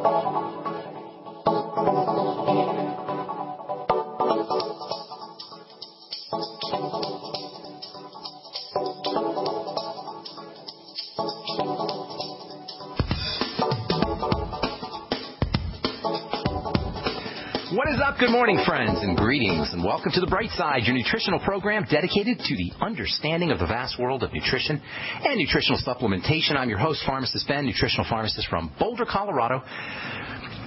What is up? Good morning, friends, and greetings, and welcome to The Bright Side, your nutritional program dedicated to the understanding of the vast world of nutrition and nutritional supplementation. I'm your host, Pharmacist Ben, nutritional pharmacist from Boulder, Colorado.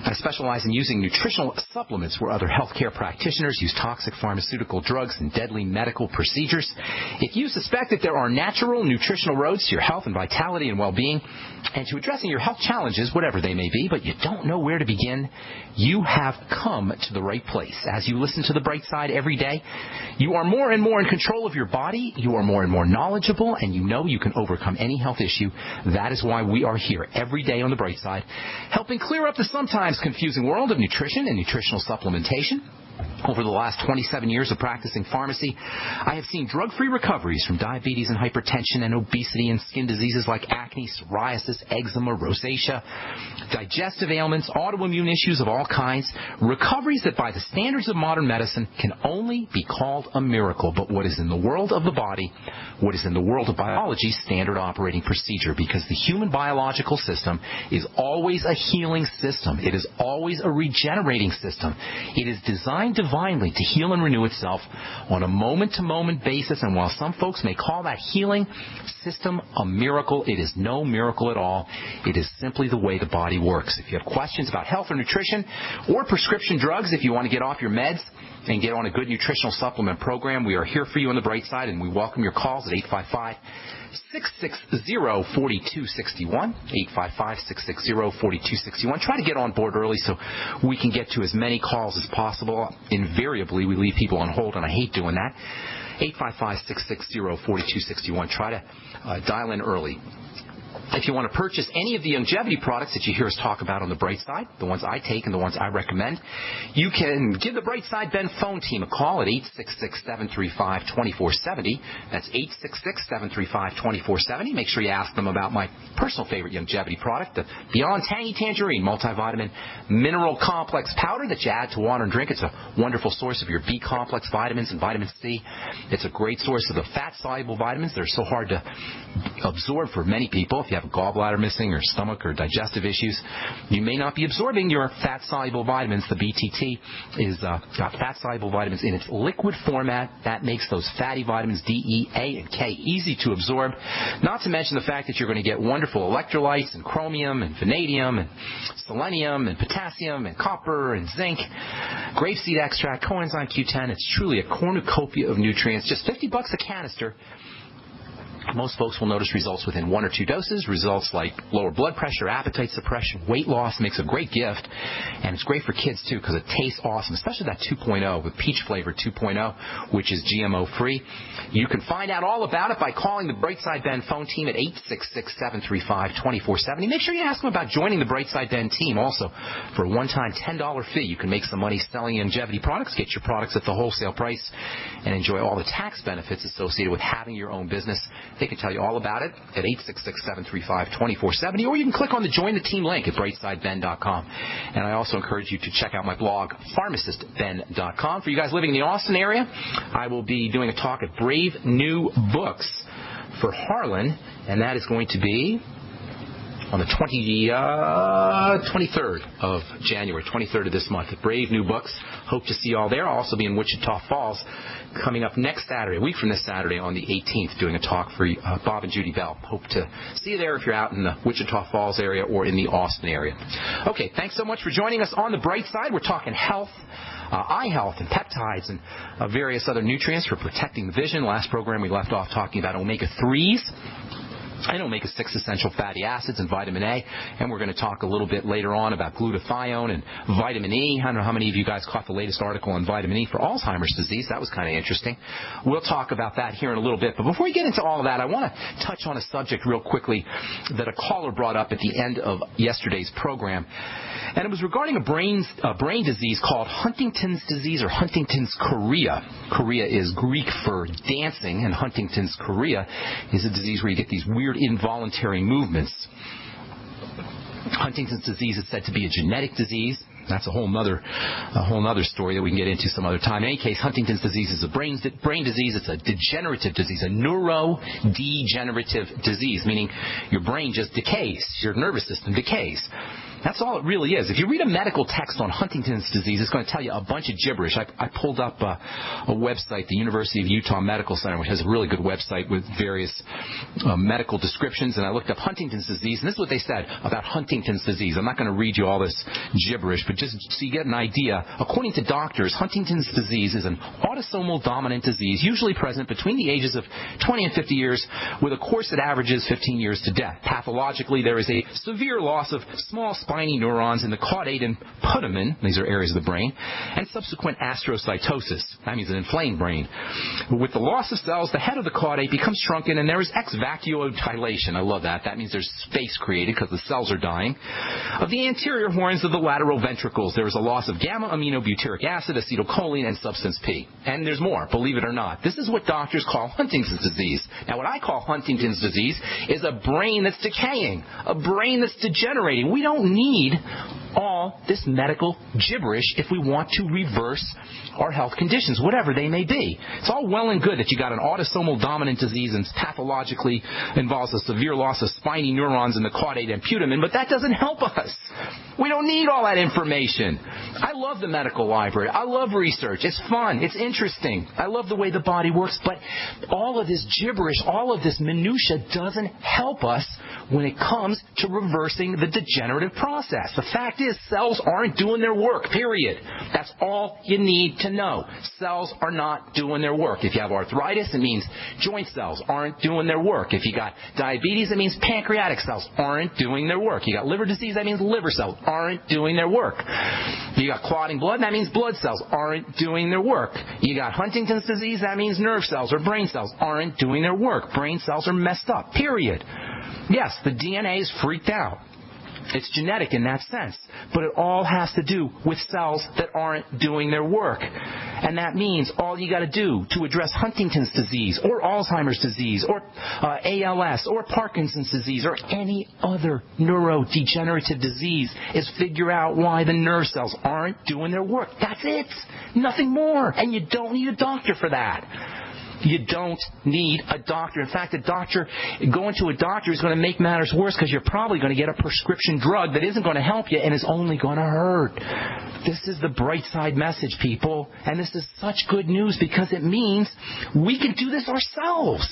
I specialize in using nutritional supplements where other healthcare practitioners use toxic pharmaceutical drugs and deadly medical procedures. If you suspect that there are natural nutritional roads to your health and vitality and well-being and to addressing your health challenges, whatever they may be, but you don't know where to begin, you have come to the right place. As you listen to The Bright Side every day, you are more and more in control of your body, you are more and more knowledgeable, and you know you can overcome any health issue. That is why we are here every day on The Bright Side, helping clear up the sometimes confusing world of nutrition and nutritional supplementation. Over the last 27 years of practicing pharmacy, I have seen drug-free recoveries from diabetes and hypertension and obesity and skin diseases like acne, psoriasis, eczema, rosacea, digestive ailments, autoimmune issues of all kinds, recoveries that by the standards of modern medicine can only be called a miracle. But what is in the world of the body, what is in the world of biology, standard operating procedure, because the human biological system is always a healing system. It is always a regenerating system. It is designed divinely to heal and renew itself on a moment-to-moment basis, and while some folks may call that healing system a miracle, it is no miracle at all. It is simply the way the body works. If you have questions about health or nutrition or prescription drugs, if you want to get off your meds and get on a good nutritional supplement program, we are here for you on The Bright Side, and we welcome your calls at 855-660-4261, 855-660-4261. Try to get on board early so we can get to as many calls as possible. Invariably, we leave people on hold, and I hate doing that. 855-660-4261. Try to dial in early. If you want to purchase any of the longevity products that you hear us talk about on The Bright Side, the ones I take and the ones I recommend, you can give the Bright Side Ben phone team a call at 866-735-2470. That's 866-735-2470. Make sure you ask them about my personal favorite longevity product, the Beyond Tangy Tangerine multivitamin mineral complex powder that you add to water and drink. It's a wonderful source of your B complex vitamins and vitamin C. It's a great source of the fat-soluble vitamins that are so hard to absorb for many people. If you have a gallbladder missing or stomach or digestive issues, you may not be absorbing your fat-soluble vitamins. The BTT is got fat-soluble vitamins in its liquid format. That makes those fatty vitamins D, E, A, and K easy to absorb, not to mention the fact that you're going to get wonderful electrolytes and chromium and vanadium and selenium and potassium and copper and zinc, grapeseed extract, coenzyme Q10. It's truly a cornucopia of nutrients, just $50 a canister. Most folks will notice results within 1 or 2 doses, results like lower blood pressure, appetite suppression, weight loss. Makes a great gift, and it's great for kids, too, because it tastes awesome, especially that 2.0, the peach flavor 2.0, which is GMO-free. You can find out all about it by calling the Brightside Ben phone team at 866-735-2470. Make sure you ask them about joining the Brightside Ben team also. For a one-time $10 fee, you can make some money selling longevity products, get your products at the wholesale price, and enjoy all the tax benefits associated with having your own business. They can tell you all about it at 866-735-2470, or you can click on the Join the Team link at brightsideben.com. And I also encourage you to check out my blog, pharmacistben.com. For you guys living in the Austin area, I will be doing a talk at Brave New Books for Harlan, and that is going to be on the 23rd of January, 23rd of this month, at Brave New Books. Hope to see you all there. I'll also be in Wichita Falls coming up next Saturday, a week from this Saturday on the 18th, doing a talk for Bob and Judy Bell. Hope to see you there if you're out in the Wichita Falls area or in the Austin area. Okay, thanks so much for joining us on The Bright Side. We're talking health, eye health and peptides and various other nutrients for protecting the vision. Last program we left off talking about omega-3s and omega-6 essential fatty acids and vitamin A, and we're going to talk a little bit later on about glutathione and vitamin E. I don't know how many of you guys caught the latest article on vitamin E for Alzheimer's disease. That was kind of interesting. We'll talk about that here in a little bit. But before we get into all of that, I want to touch on a subject real quickly that a caller brought up at the end of yesterday's program. And it was regarding a brain disease called Huntington's disease or Huntington's chorea. Chorea is Greek for dancing, and Huntington's chorea is a disease where you get these weird involuntary movements. Huntington's disease is said to be a genetic disease. That's a whole nother story that we can get into some other time. In any case, Huntington's disease is a brain disease. It's a degenerative disease, a neurodegenerative disease, meaning your brain just decays, your nervous system decays. That's all it really is. If you read a medical text on Huntington's disease, it's going to tell you a bunch of gibberish. I pulled up a website, the University of Utah Medical Center, which has a really good website with various medical descriptions, and I looked up Huntington's disease, and this is what they said about Huntington's disease. I'm not going to read you all this gibberish, but just so you get an idea, according to doctors, Huntington's disease is an autosomal dominant disease, usually present between the ages of 20 and 50 years, with a course that averages 15 years to death. Pathologically, there is a severe loss of small spiny neurons in the caudate and putamen, these are areas of the brain, and subsequent astrocytosis. That means an inflamed brain. With the loss of cells, the head of the caudate becomes shrunken, and there is ex vacuo dilation. I love that. That means there's space created because the cells are dying. Of the anterior horns of the lateral ventricles, there is a loss of gamma-aminobutyric acid, acetylcholine, and substance P. And there's more, believe it or not. This is what doctors call Huntington's disease. Now, what I call Huntington's disease is a brain that's decaying, a brain that's degenerating. We don't need all this medical gibberish if we want to reverse our health conditions, whatever they may be. It's all well and good that you got an autosomal dominant disease and pathologically involves a severe loss of spiny neurons in the caudate and putamen, but that doesn't help us. We don't need all that information. I love the medical library. I love research. It's fun. It's interesting. I love the way the body works, but all of this gibberish, all of this minutia doesn't help us when it comes to reversing the degenerative process. The fact is, cells aren't doing their work, period. That's all you need to know. Cells are not doing their work. If you have arthritis, it means joint cells aren't doing their work. If you got diabetes, it means pancreatic cells aren't doing their work. You got liver disease, that means liver cells aren't doing their work. You got clotting blood, that means blood cells aren't doing their work. You got Huntington's disease, that means nerve cells or brain cells aren't doing their work. Brain cells are messed up, period. Yes, the DNA is freaked out. It's genetic in that sense, but it all has to do with cells that aren't doing their work. And that means all you got to do to address Huntington's disease or Alzheimer's disease or ALS or Parkinson's disease or any other neurodegenerative disease is figure out why the nerve cells aren't doing their work. That's it. Nothing more. And you don't need a doctor for that. You don't need a doctor. In fact, going to a doctor is going to make matters worse because you're probably going to get a prescription drug that isn't going to help you and is only going to hurt. This is the bright side message, people. And this is such good news because it means we can do this ourselves.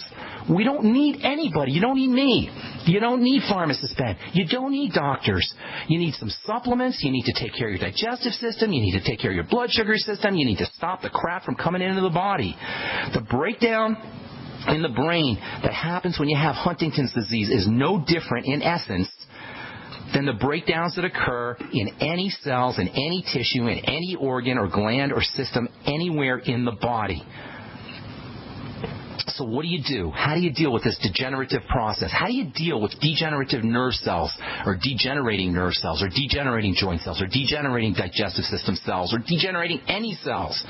We don't need anybody. You don't need me. You don't need pharmacist Ben. You don't need doctors. You need some supplements. You need to take care of your digestive system. You need to take care of your blood sugar system. You need to stop the crap from coming into the body. The breakdown in the brain that happens when you have Huntington's disease is no different in essence than the breakdowns that occur in any cells, in any tissue, in any organ or gland or system anywhere in the body. So what do you do? How do you deal with this degenerative process? How do you deal with degenerative nerve cells or degenerating nerve cells or degenerating joint cells or degenerating digestive system cells or degenerating any cells?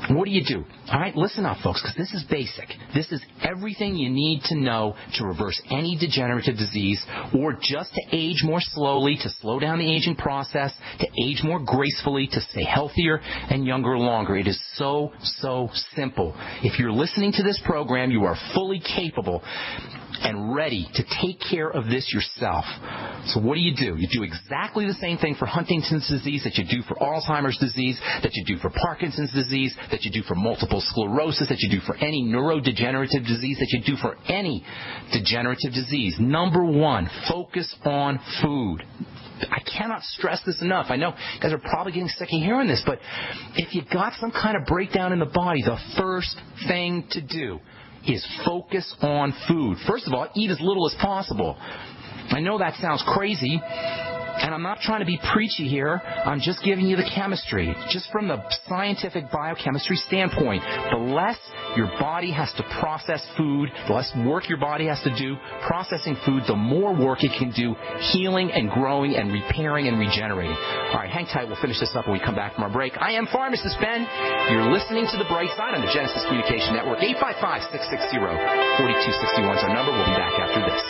What do you do? All right, listen up, folks, because this is basic. This is everything you need to know to reverse any degenerative disease or just to age more slowly, to slow down the aging process, to age more gracefully, to stay healthier and younger longer. It is so, so simple. If you're listening to this program, you are fully capable and ready to take care of this yourself. So what do? You do exactly the same thing for Huntington's disease that you do for Alzheimer's disease, that you do for Parkinson's disease, that you do for multiple sclerosis, that you do for any neurodegenerative disease, that you do for any degenerative disease. Number one, focus on food. I cannot stress this enough. I know you guys are probably getting sick of hearing this, but if you've got some kind of breakdown in the body, the first thing to do is focus on food. First of all, eat as little as possible. I know that sounds crazy, and I'm not trying to be preachy here. I'm just giving you the chemistry. Just from the scientific biochemistry standpoint, the less your body has to process food, the less work your body has to do processing food, the more work it can do healing and growing and repairing and regenerating. All right, hang tight. We'll finish this up when we come back from our break. I am Pharmacist Ben. You're listening to The Bright Side on the Genesis Communication Network. 855-660-4261 is our number. We'll be back after this.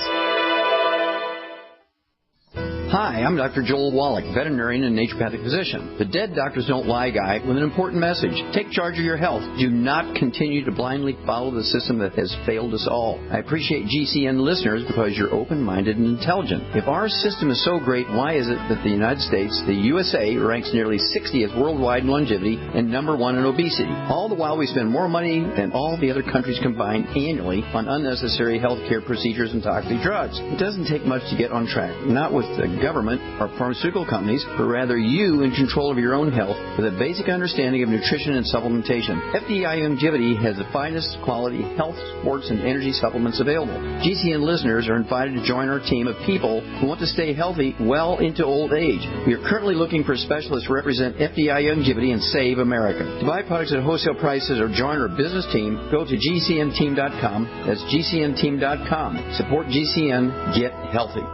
Hi, I'm Dr. Joel Wallach, veterinarian and naturopathic physician. The Dead Doctors Don't Lie guy with an important message. Take charge of your health. Do not continue to blindly follow the system that has failed us all. I appreciate GCN listeners because you're open-minded and intelligent. If our system is so great, why is it that the United States, the USA, ranks nearly 60th worldwide in longevity and number 1 in obesity? All the while we spend more money than all the other countries combined annually on unnecessary health care procedures and toxic drugs. It doesn't take much to get on track. Not with the government or pharmaceutical companies, but rather you in control of your own health with a basic understanding of nutrition and supplementation. FDI Longevity has the finest quality health, sports, and energy supplements available. GCN listeners are invited to join our team of people who want to stay healthy well into old age. We are currently looking for specialists to represent FDI Longevity and Save America. To buy products at wholesale prices or join our business team, go to GCNteam.com. That's GCNteam.com. Support GCN. Get healthy.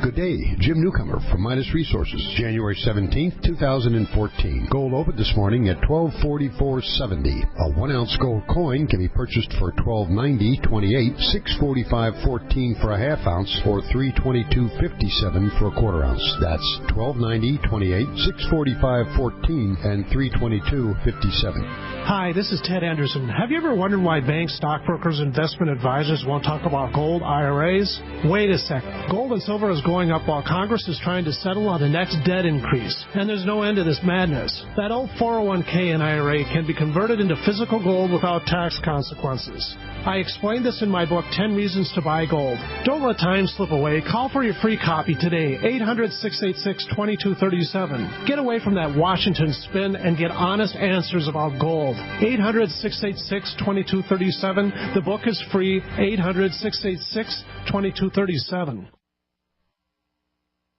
Good day, Jim Newcomer from Midas Resources, January 17th, 2014. Gold opened this morning at $1244.70. A 1-ounce gold coin can be purchased for $1290.28, $645.14 for a half ounce, or $322.57 for a quarter ounce. That's $1290.28, $645.14, and $322.57. Hi, this is Ted Anderson. Have you ever wondered why banks, stockbrokers, investment advisors won't talk about gold IRAs? Wait a sec. Gold and silver is going up while Congress is trying to settle on the next debt increase. And there's no end to this madness. That old 401k and IRA can be converted into physical gold without tax consequences. I explained this in my book, 10 Reasons to Buy Gold. Don't let time slip away. Call for your free copy today, 800-686-2237. Get away from that Washington spin and get honest answers about gold. 800-686-2237. The book is free, 800-686-2237.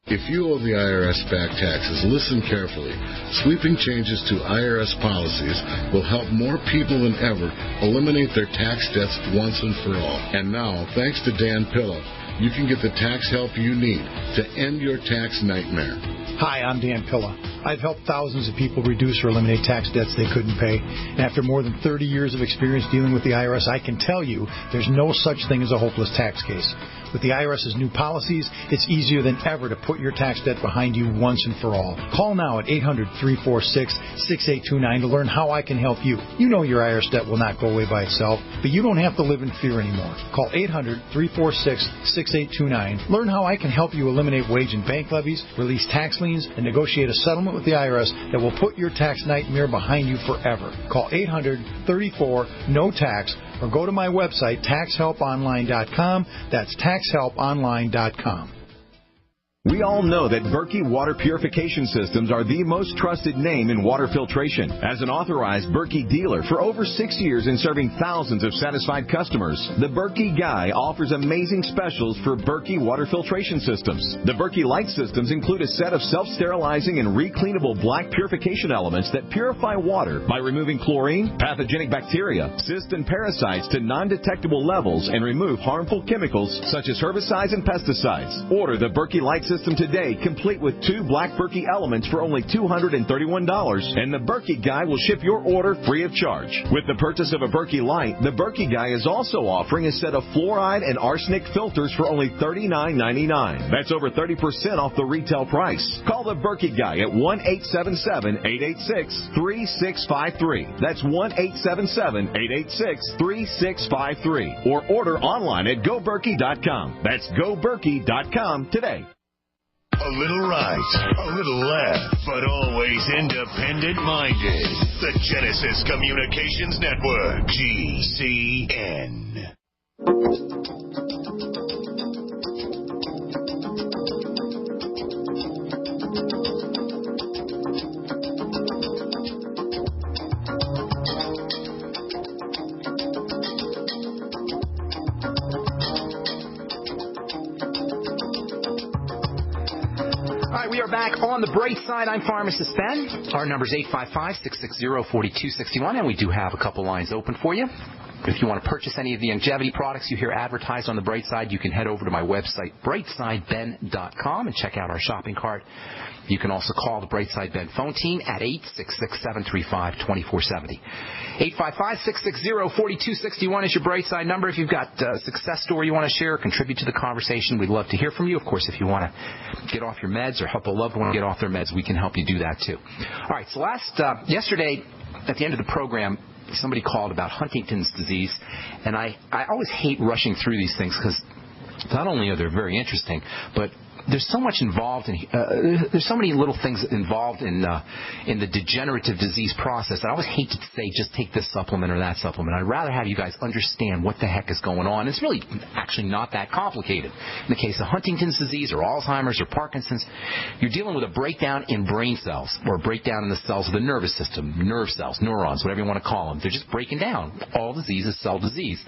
If you owe the IRS back taxes, listen carefully. Sweeping changes to IRS policies will help more people than ever eliminate their tax debts once and for all. And now, thanks to Dan Pilla, you can get the tax help you need to end your tax nightmare. Hi, I'm Dan Pilla. I've helped thousands of people reduce or eliminate tax debts they couldn't pay. And after more than 30 years of experience dealing with the IRS, I can tell you there's no such thing as a hopeless tax case. With the IRS's new policies, it's easier than ever to put your tax debt behind you once and for all. Call now at 800-346-6829 to learn how I can help you. You know your IRS debt will not go away by itself, but you don't have to live in fear anymore. Call 800-346-6829. Learn how I can help you eliminate wage and bank levies, release tax liens, and negotiate a settlement with the IRS that will put your tax nightmare behind you forever. Call 800-34-NO-TAX or go to my website, taxhelponline.com. That's taxhelponline.com. We all know that Berkey Water Purification Systems are the most trusted name in water filtration. As an authorized Berkey dealer for over 6 years and serving thousands of satisfied customers, the Berkey Guy offers amazing specials for Berkey Water Filtration Systems. The Berkey Light Systems include a set of self-sterilizing and recleanable black purification elements that purify water by removing chlorine, pathogenic bacteria, cysts, and parasites to non-detectable levels and remove harmful chemicals such as herbicides and pesticides. Order the Berkey Light System today, complete with 2 black Berkey elements for only $231, and the Berkey Guy will ship your order free of charge. With the purchase of a Berkey Light, the Berkey Guy is also offering a set of fluoride and arsenic filters for only $39.99. That's over 30% off the retail price. Call the Berkey Guy at 1-877-886-3653. That's 1-877-886-3653. Or order online at GoBerkey.com. That's GoBerkey.com today. A little right, a little left, but always independent-minded. The Genesis Communications Network, GCN. We are back on the bright side. I'm Pharmacist Ben. Our number is 855-660-4261, and we do have a couple lines open for you. If you want to purchase any of the longevity products you hear advertised on the Bright Side, you can head over to my website, brightsideben.com, and check out our shopping cart. You can also call the Brightside Ben phone team at 866-735-2470. 855-660-4261 is your Brightside number. If you've got a success story you want to share or contribute to the conversation, we'd love to hear from you. Of course, if you want to get off your meds or help a loved one get off their meds, we can help you do that too. All right, so yesterday at the end of the program, somebody called about Huntington's disease, and I always hate rushing through these things because not only are they very interesting, but there's so much involved in there's so many little things involved in the degenerative disease process. I always hate to say just take this supplement or that supplement. I'd rather have you guys understand what the heck is going on. It's really actually not that complicated. In the case of Huntington's disease or Alzheimer's or Parkinson's, you're dealing with a breakdown in brain cells or a breakdown in the cells of the nervous system, nerve cells, neurons, whatever you want to call them. They're just breaking down. All disease is cell disease.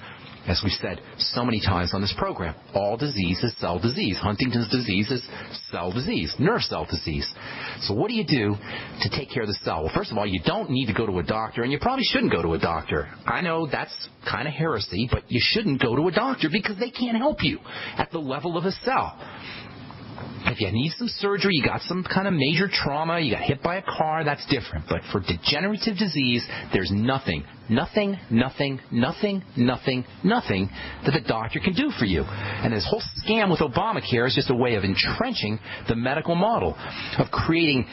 As we've said so many times on this program, all disease is cell disease. Huntington's disease is cell disease, nerve cell disease. So what do you do to take care of the cell? Well, first of all, you don't need to go to a doctor, and you probably shouldn't go to a doctor. I know that's kind of heresy, but you shouldn't go to a doctor because they can't help you at the level of a cell. If you need some surgery, you got some kind of major trauma, you got hit by a car, that's different. But for degenerative disease, there's nothing that the doctor can do for you. And this whole scam with Obamacare is just a way of entrenching the medical model, of creating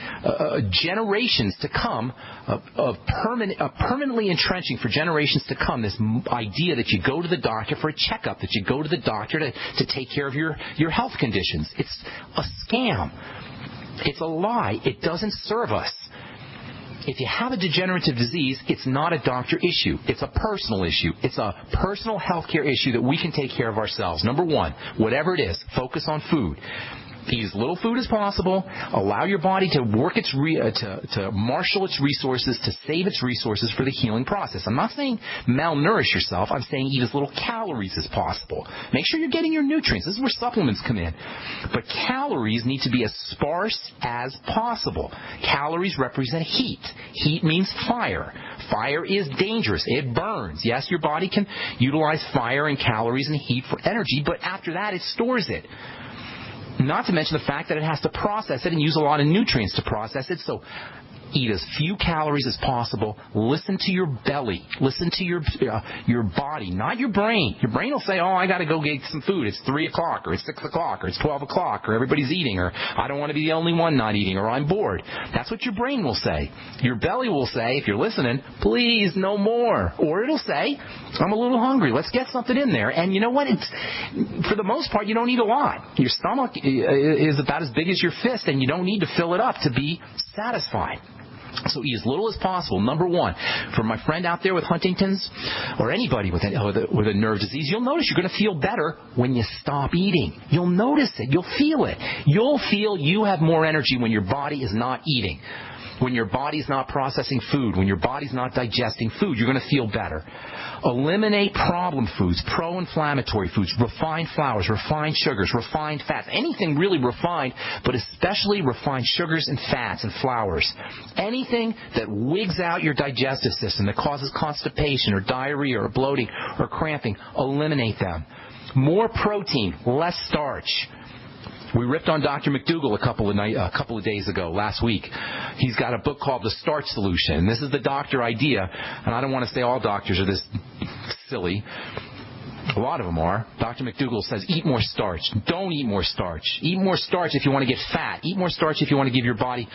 generations to come, permanently entrenching for generations to come this idea that you go to the doctor for a checkup, that you go to the doctor to take care of your health conditions. It's a scam. It's a lie. It doesn't serve us. If you have a degenerative disease, it's not a doctor issue. It's a personal issue. It's a personal health care issue that we can take care of ourselves. Number one, whatever it is, focus on food. Eat as little food as possible. Allow your body to work to marshal its resources, to save its resources for the healing process. I'm not saying malnourish yourself. I'm saying eat as little calories as possible. Make sure you're getting your nutrients. This is where supplements come in. But calories need to be as sparse as possible. Calories represent heat. Heat means fire. Fire is dangerous. It burns. Yes, your body can utilize fire and calories and heat for energy, but after that it stores it. Not to mention the fact that it has to process it and use a lot of nutrients to process it. So eat as few calories as possible. Listen to your belly. Listen to your body, not your brain. Your brain will say, oh, I got to go get some food. It's 3 o'clock or it's 6 o'clock or it's 12 o'clock or everybody's eating or I don't want to be the only one not eating or I'm bored. That's what your brain will say. Your belly will say, if you're listening, please, no more. Or it'll say, I'm a little hungry. Let's get something in there. And you know what? For the most part, you don't eat a lot. Your stomach is about as big as your fist and you don't need to fill it up to be satisfied. So eat as little as possible. Number one, for my friend out there with Huntington's or anybody with a nerve disease, you'll notice you're going to feel better when you stop eating. You'll notice it. You'll feel it. You'll feel you have more energy when your body is not eating. When your body's not processing food, when your body's not digesting food, you're going to feel better. Eliminate problem foods, pro-inflammatory foods, refined flours, refined sugars, refined fats, anything really refined, but especially refined sugars and fats and flours. Anything that wigs out your digestive system, that causes constipation or diarrhea or bloating or cramping, eliminate them. More protein, less starch. We ripped on Dr. McDougall a couple of days ago, last week. He's got a book called The Starch Solution. This is the doctor idea, and I don't want to say all doctors are this silly. A lot of them are. Dr. McDougall says, eat more starch. Don't eat more starch. Eat more starch if you want to get fat. Eat more starch if you want to give your body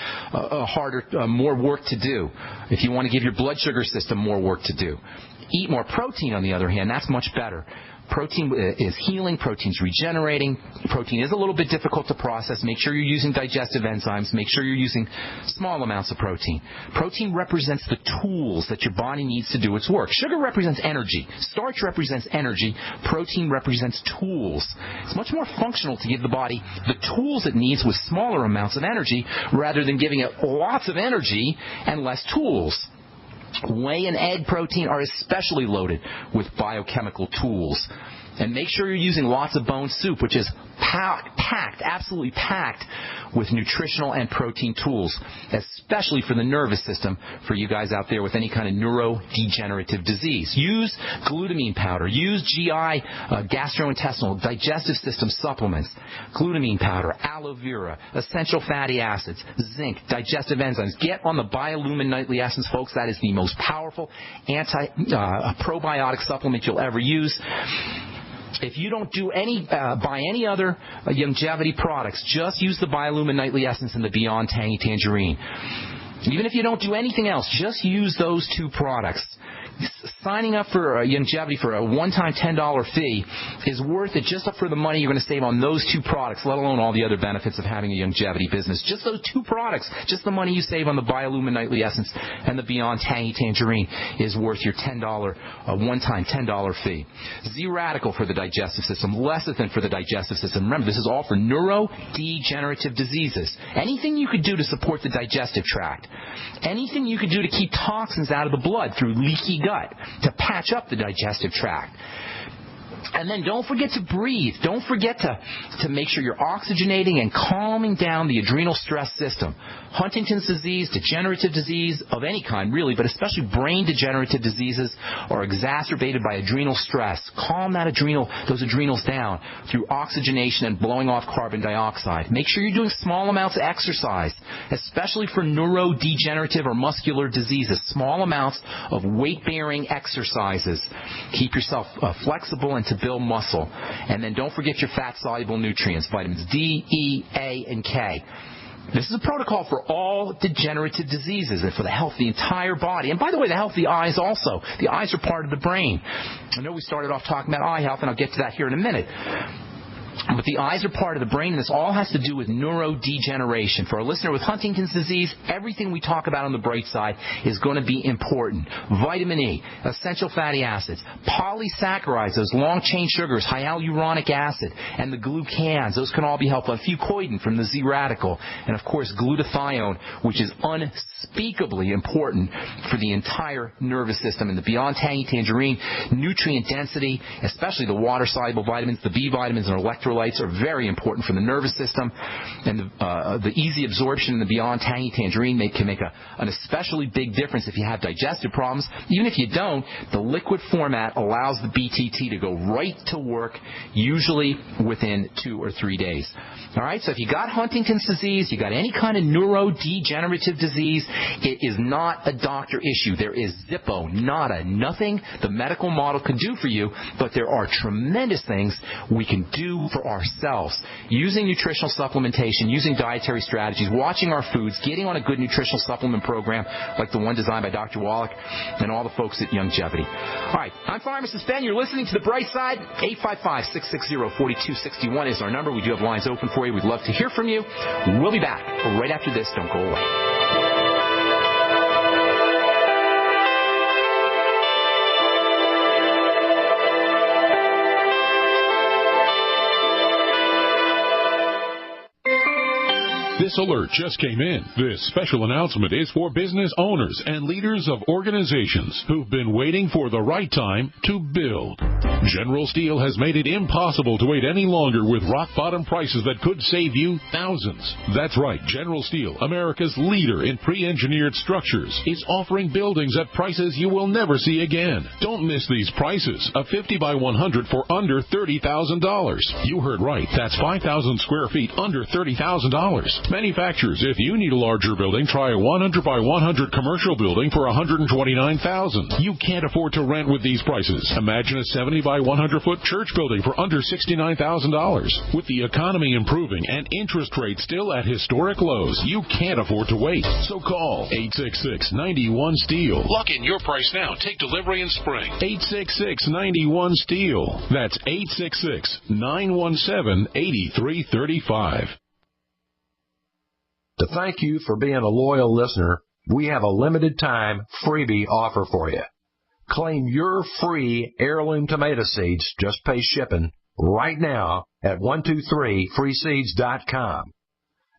more work to do. If you want to give your blood sugar system more work to do. Eat more protein, on the other hand. That's much better. Protein is healing. Protein's regenerating. Protein is a little bit difficult to process. Make sure you're using digestive enzymes. Make sure you're using small amounts of protein. Protein represents the tools that your body needs to do its work. Sugar represents energy. Starch represents energy. Protein represents tools. It's much more functional to give the body the tools it needs with smaller amounts of energy rather than giving it lots of energy and less tools. Whey and egg protein are especially loaded with biochemical tools. And make sure you're using lots of bone soup, which is packed, absolutely packed with nutritional and protein tools, especially for the nervous system, for you guys out there with any kind of neurodegenerative disease. Use glutamine powder. Use GI, gastrointestinal, digestive system supplements, glutamine powder, aloe vera, essential fatty acids, zinc, digestive enzymes. Get on the Biolumin Nightly Essence, folks. That is the most powerful probiotic supplement you'll ever use. If you don't do buy any other longevity products, just use the Biolumin Nightly Essence and the Beyond Tangy Tangerine. Even if you don't do anything else, just use those two products. Signing up for longevity for a one-time $10 fee is worth it just for the money you're going to save on those two products, let alone all the other benefits of having a longevity business. Just those two products, just the money you save on the Biolumin Nightly Essence and the Beyond Tangy Tangerine is worth your one-time $10 fee. Z-Radical for the digestive system, lecithin for the digestive system. Remember, this is all for neurodegenerative diseases. Anything you could do to support the digestive tract, anything you could do to keep toxins out of the blood through leaky gut, to patch up the digestive tract. And then don't forget to breathe. Don't forget to make sure you're oxygenating and calming down the adrenal stress system. Huntington's disease, degenerative disease of any kind, really, but especially brain degenerative diseases are exacerbated by adrenal stress. Calm those adrenals down through oxygenation and blowing off carbon dioxide. Make sure you're doing small amounts of exercise, especially for neurodegenerative or muscular diseases. Small amounts of weight-bearing exercises. Keep yourself flexible and to build muscle. And then don't forget your fat-soluble nutrients, vitamins D, E, A, and K. This is a protocol for all degenerative diseases and for the health of the entire body. And by the way, the health of the eyes also. The eyes are part of the brain. I know we started off talking about eye health, and I'll get to that here in a minute. But the eyes are part of the brain, and this all has to do with neurodegeneration. For a listener with Huntington's disease, everything we talk about on the bright side is going to be important. Vitamin E, essential fatty acids, polysaccharides, those long-chain sugars, hyaluronic acid, and the glucans. Those can all be helpful. And fucoidan from the Z-Radical. And, of course, glutathione, which is unspeakably important for the entire nervous system. And the Beyond Tangy Tangerine, nutrient density, especially the water-soluble vitamins, the B vitamins, and electrolytes are very important for the nervous system, and the easy absorption in the Beyond Tangy Tangerine can make an especially big difference if you have digestive problems. Even if you don't, the liquid format allows the BTT to go right to work, usually within 2 or 3 days. All right, so if you got Huntington's disease, you got any kind of neurodegenerative disease, it is not a doctor issue. There is zippo, nada, nothing the medical model can do for you, but there are tremendous things we can do for ourselves. Using nutritional supplementation, using dietary strategies, watching our foods, getting on a good nutritional supplement program like the one designed by Dr. Wallach and all the folks at Longevity. All right, I'm Pharmacist Ben. You're listening to The Bright Side. 855-660-4261 is our number. We do have lines open for you. We'd love to hear from you. We'll be back right after this. Don't go away. This alert just came in. This special announcement is for business owners and leaders of organizations who've been waiting for the right time to build. General Steel has made it impossible to wait any longer with rock-bottom prices that could save you thousands. That's right. General Steel, America's leader in pre-engineered structures, is offering buildings at prices you will never see again. Don't miss these prices. A 50 by 100 for under $30,000. You heard right. That's 5,000 square feet under $30,000. Manufacturers, if you need a larger building, try a 100 by 100 commercial building for $129,000. You can't afford to rent with these prices. Imagine a 70 by 100 foot church building for under $69,000. With the economy improving and interest rates still at historic lows, you can't afford to wait. So call 866-91-STEEL. Lock in your price now. Take delivery in spring. 866-91-STEEL. That's 866-917-8335. To thank you for being a loyal listener, we have a limited time freebie offer for you. Claim your free heirloom tomato seeds, just pay shipping, right now at 123freeseeds.com.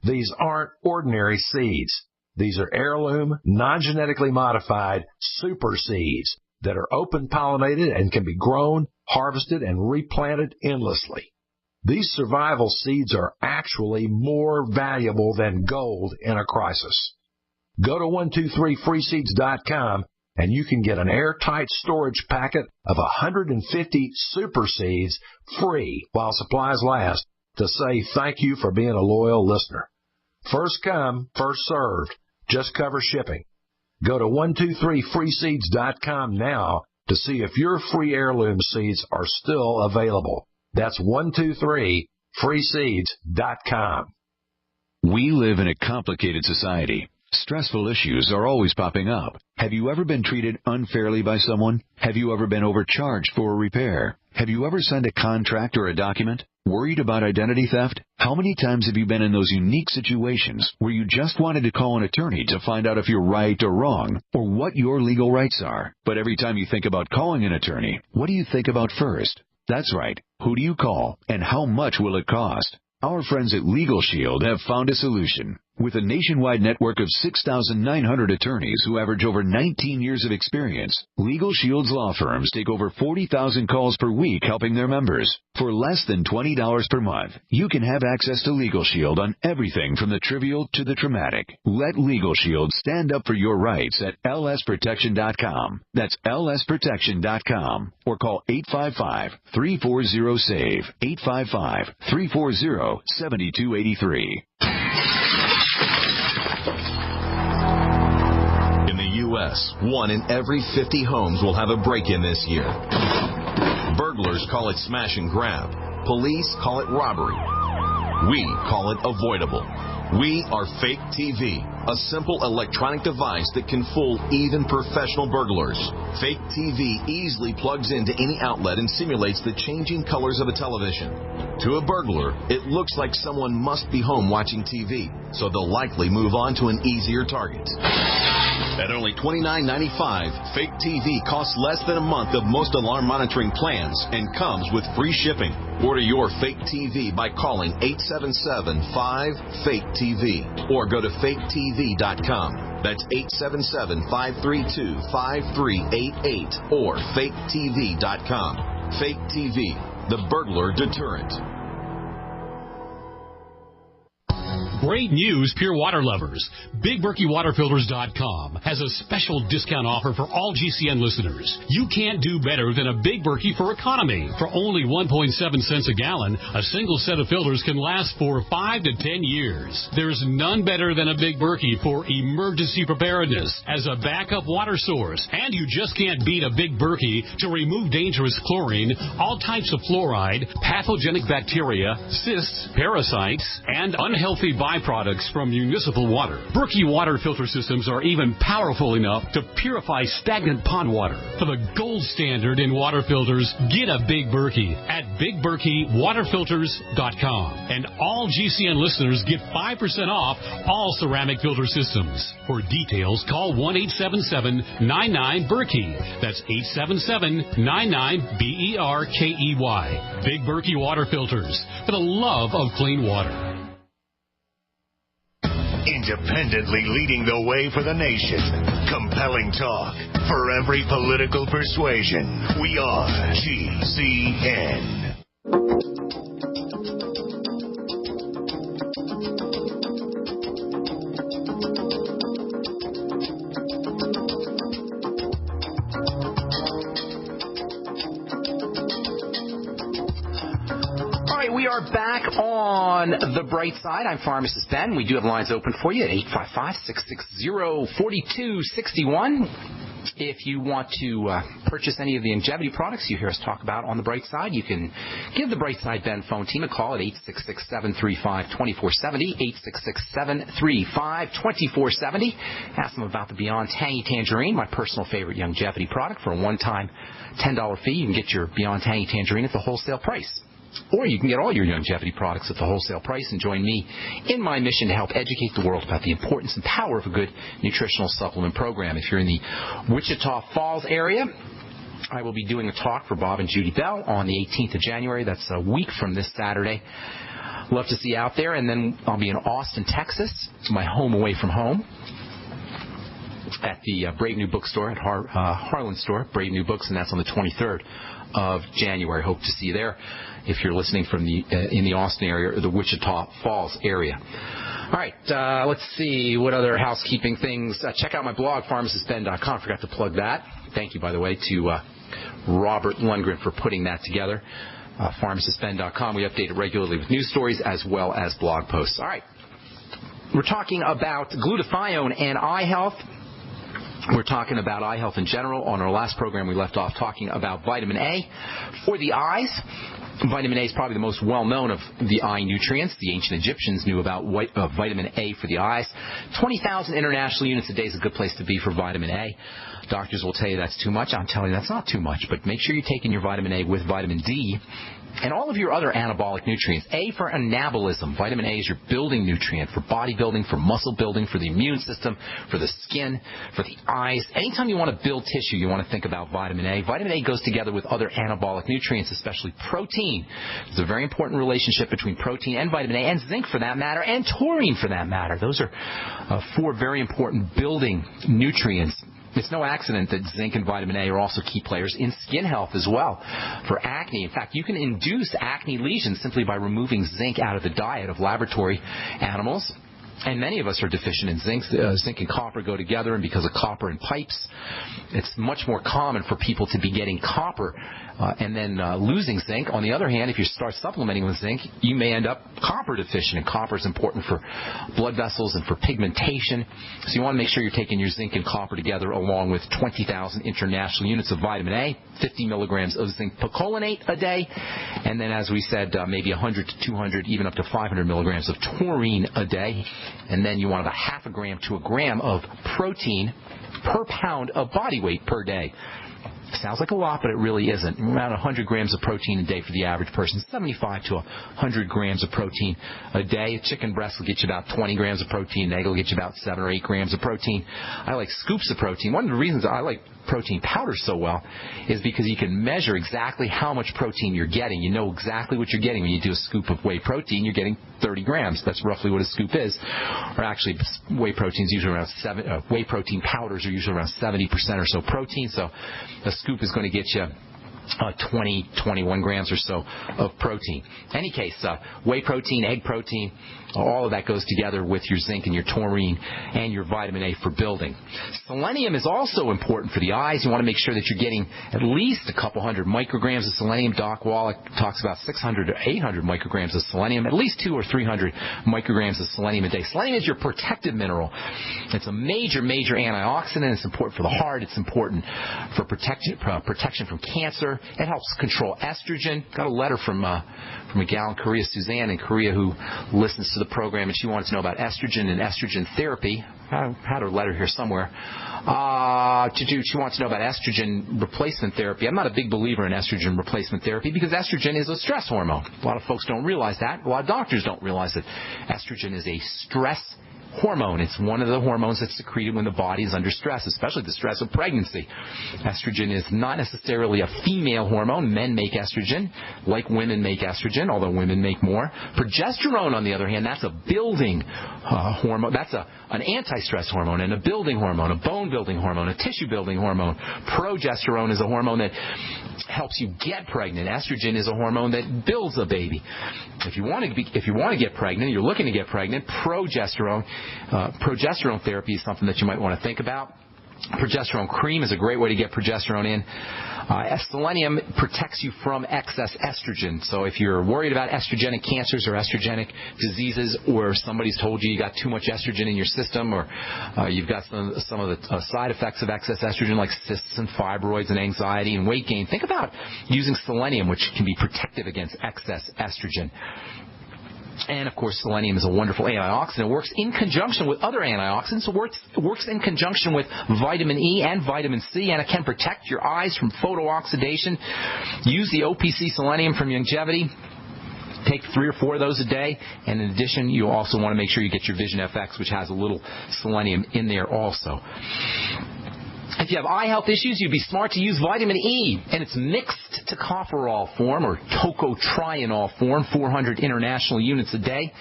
These aren't ordinary seeds. These are heirloom, non-genetically modified super seeds that are open pollinated and can be grown harvested and replanted endlessly. These survival seeds are actually more valuable than gold in a crisis. Go to 123freeseeds.com and you can get an airtight storage packet of 150 super seeds free while supplies last to say thank you for being a loyal listener. First come, first served. Just cover shipping. Go to 123freeseeds.com now to see if your free heirloom seeds are still available. That's 123freeseeds.com. We live in a complicated society. Stressful issues are always popping up. Have you ever been treated unfairly by someone? Have you ever been overcharged for a repair? Have you ever signed a contract or a document? Worried about identity theft? How many times have you been in those unique situations where you just wanted to call an attorney to find out if you're right or wrong, or what your legal rights are? But every time you think about calling an attorney, what do you think about first? That's right. Who do you call, and how much will it cost? Our friends at Legal Shield have found a solution. With a nationwide network of 6,900 attorneys who average over 19 years of experience, Legal Shield's law firms take over 40,000 calls per week helping their members. For less than $20 per month, you can have access to Legal Shield on everything from the trivial to the traumatic. Let Legal Shield stand up for your rights at lsprotection.com. That's lsprotection.com. Or call 855-340-SAVE, 855-340-7283. In the U.S., 1 in every 50 homes will have a break-in this year. Burglars call it smash and grab. Police call it robbery. We call it avoidable. We are Fake TV, a simple electronic device that can fool even professional burglars. Fake TV easily plugs into any outlet and simulates the changing colors of a television. To a burglar, it looks like someone must be home watching TV, so they'll likely move on to an easier target. At only $29.95, Fake TV costs less than a month of most alarm monitoring plans and comes with free shipping. Order your Fake TV by calling 877-5-FAKE-TV or go to faketv.com. That's 877-532-5388 or faketv.com. Fake TV, the burglar deterrent. Great news, pure water lovers. BigBerkeyWaterFilters.com has a special discount offer for all GCN listeners. You can't do better than a Big Berkey for economy. For only 1.7 cents a gallon, a single set of filters can last for 5 to 10 years. There's none better than a Big Berkey for emergency preparedness as a backup water source. And you just can't beat a Big Berkey to remove dangerous chlorine, all types of fluoride, pathogenic bacteria, cysts, parasites, and unhealthy byproducts from municipal water. Berkey water filter systems are even powerful enough to purify stagnant pond water. For the gold standard in water filters, get a Big Berkey at BigBerkeyWaterFilters.com. And all GCN listeners get 5% off all ceramic filter systems. For details, call 1-877-99-BERKEY. That's 877-99-BERKEY. Big Berkey Water Filters, for the love of clean water. Independently leading the way for the nation. Compelling talk for every political persuasion. We are GCN. We are back on the bright side. I'm Pharmacist Ben. We do have lines open for you at 855-660-4261. If you want to purchase any of the longevity products you hear us talk about on the bright side, you can give the bright side Ben phone team a call at 866-735-2470, 866-735-2470. Ask them about the Beyond Tangy Tangerine, my personal favorite longevity product. For a one-time $10 fee, you can get your Beyond Tangy Tangerine at the wholesale price. Or you can get all your longevity products at the wholesale price and join me in my mission to help educate the world about the importance and power of a good nutritional supplement program. If you're in the Wichita Falls area, I will be doing a talk for Bob and Judy Bell on the 18th of January. That's a week from this Saturday. Love to see you out there. And then I'll be in Austin, Texas, my home away from home, at the Brave New Bookstore at Harlan Store, Brave New Books, and that's on the 23rd of January. Hope to see you there if you're listening from in the Austin area or the Wichita Falls area. All right, let's see what other housekeeping things. Check out my blog, pharmacistben.com. Forgot to plug that. Thank you, by the way, to Robert Lundgren for putting that together. Pharmacistben.com. We update it regularly with news stories as well as blog posts. All right, we're talking about glutathione and eye health. We're talking about eye health in general. On our last program, we left off talking about vitamin A for the eyes. Vitamin A is probably the most well-known of the eye nutrients. The ancient Egyptians knew about vitamin A for the eyes. 20,000 international units a day is a good place to be for vitamin A. Doctors will tell you that's too much. I'm telling you that's not too much, but make sure you're taking your vitamin A with vitamin D and all of your other anabolic nutrients. A for anabolism. Vitamin A is your building nutrient for bodybuilding, for muscle building, for the immune system, for the skin, for the eyes. Anytime you want to build tissue, you want to think about vitamin A. Vitamin A goes together with other anabolic nutrients, especially protein. There's a very important relationship between protein and vitamin A, and zinc for that matter, and taurine for that matter. Those are four very important building nutrients. It's no accident that zinc and vitamin A are also key players in skin health as well. For acne, in fact, you can induce acne lesions simply by removing zinc out of the diet of laboratory animals. And many of us are deficient in zinc. Zinc and copper go together, and because of copper in pipes, it's much more common for people to be getting copper and then losing zinc. On the other hand, if you start supplementing with zinc, you may end up copper deficient, and copper is important for blood vessels and for pigmentation. So you want to make sure you're taking your zinc and copper together along with 20,000 international units of vitamin A, 50 milligrams of zinc picolinate a day, and then, as we said, maybe 100 to 200, even up to 500 milligrams of taurine a day. And then you want about half a gram to a gram of protein per pound of body weight per day. Sounds like a lot, but it really isn't. Around 100 grams of protein a day for the average person. 75 to 100 grams of protein a day. A chicken breast will get you about 20 grams of protein. An egg will get you about 7 or 8 grams of protein. I like scoops of protein. One of the reasons I like protein powder so well is because you can measure exactly how much protein you're getting. You know exactly what you're getting when you do a scoop of whey protein. You're getting 30 grams. That's roughly what a scoop is. Or actually, whey protein is usually around whey protein powders are usually around 70% or so protein. So a scoop is going to get you 20, 21 grams or so of protein. In any case, whey protein, egg protein, all of that goes together with your zinc and your taurine and your vitamin A for building. Selenium is also important for the eyes. You want to make sure that you're getting at least a couple hundred micrograms of selenium. Doc Wallach talks about 600 to 800 micrograms of selenium, at least 200 or 300 micrograms of selenium a day. Selenium is your protective mineral. It's a major, major antioxidant. It's important for the heart. It's important for protection from cancer. It helps control estrogen. Got a letter from a gal in Korea, Suzanne in Korea, who listens to the program, and she wanted to know about estrogen and estrogen therapy. I had her letter here somewhere. She wants to know about estrogen replacement therapy. I'm not a big believer in estrogen replacement therapy because estrogen is a stress hormone. A lot of folks don't realize that. A lot of doctors don't realize that estrogen is a stress hormone. It's one of the hormones that's secreted when the body is under stress, especially the stress of pregnancy. Estrogen is not necessarily a female hormone. Men make estrogen, like women make estrogen, although women make more. Progesterone, on the other hand, that's a building hormone. That's an anti-stress hormone and a building hormone, a bone-building hormone, a tissue-building hormone. Progesterone is a hormone that helps you get pregnant. Estrogen is a hormone that builds a baby. If you want to get pregnant, you're looking to get pregnant, progesterone therapy is something that you might want to think about. Progesterone cream is a great way to get progesterone in. Selenium protects you from excess estrogen. So if you're worried about estrogenic cancers or estrogenic diseases, or somebody's told you got too much estrogen in your system, or you've got some of the side effects of excess estrogen like cysts and fibroids and anxiety and weight gain, think about using selenium, which can be protective against excess estrogen. And, of course, selenium is a wonderful antioxidant. It works in conjunction with other antioxidants. It works in conjunction with vitamin E and vitamin C, and it can protect your eyes from photooxidation. Use the OPC selenium from Longevity. Take 3 or 4 of those a day. And in addition, you also want to make sure you get your Vision FX, which has a little selenium in there also. If you have eye health issues, you'd be smart to use vitamin E, and it's mixed tocopherol form or tocotrienol form, 400 international units a day.